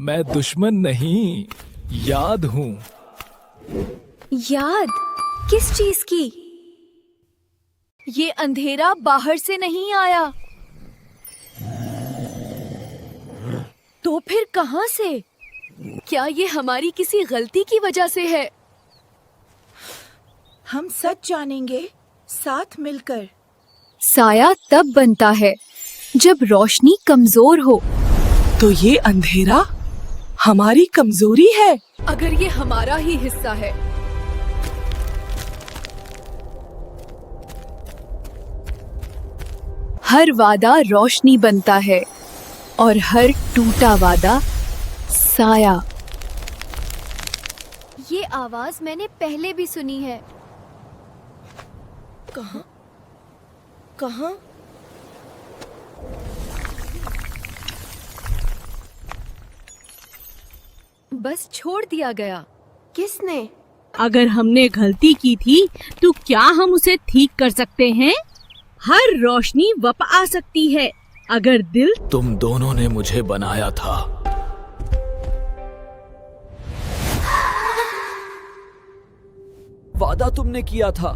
मैं दुश्मन नहीं, याद हूँ। याद किस चीज की? ये अंधेरा बाहर से नहीं आया तो फिर कहां से? क्या ये हमारी किसी गलती की वजह से है? हम सच जानेंगे साथ मिलकर। साया तब बनता है जब रोशनी कमजोर हो। तो ये अंधेरा हमारी कमजोरी है। अगर ये हमारा ही हिस्सा है, हर वादा रोशनी बनता है और हर टूटा वादा साया। ये आवाज मैंने पहले भी सुनी है। कहाँ? कहाँ? बस छोड़ दिया गया। किसने? अगर हमने गलती की थी तो क्या हम उसे ठीक कर सकते हैं? हर रोशनी वापस आ सकती है अगर दिल। तुम दोनों ने मुझे बनाया था। वादा तुमने किया था।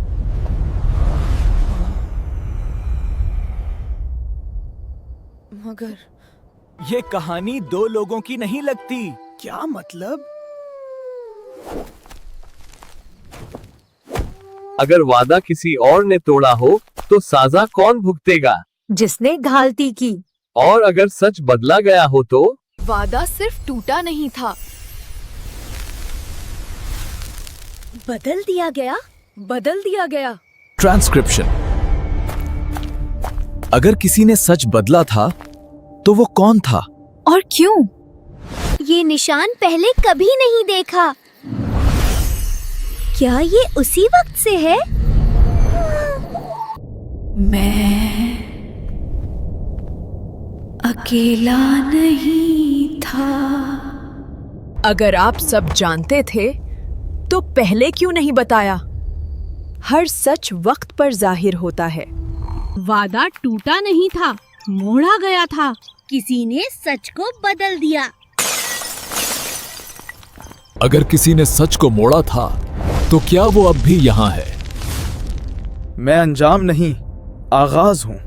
मगर ये कहानी दो लोगों की नहीं लगती। क्या मतलब? अगर वादा किसी और ने तोड़ा हो तो साजा कौन भुगतेगा? जिसने गलती की। और अगर सच बदला गया हो तो? वादा सिर्फ टूटा नहीं था, बदल दिया गया। बदल दिया गया। ट्रांसक्रिप्शन। अगर किसी ने सच बदला था तो वो कौन था और क्यों? ये निशान पहले कभी नहीं देखा। क्या ये उसी वक्त से है? मैं अकेला नहीं था। अगर आप सब जानते थे तो पहले क्यों नहीं बताया? हर सच वक्त पर जाहिर होता है। वादा टूटा नहीं था, मोड़ा गया था। किसी ने सच को बदल दिया। अगर किसी ने सच को मोड़ा था तो क्या वो अब भी यहाँ है? मैं अंजाम नहीं, आगाज हूँ।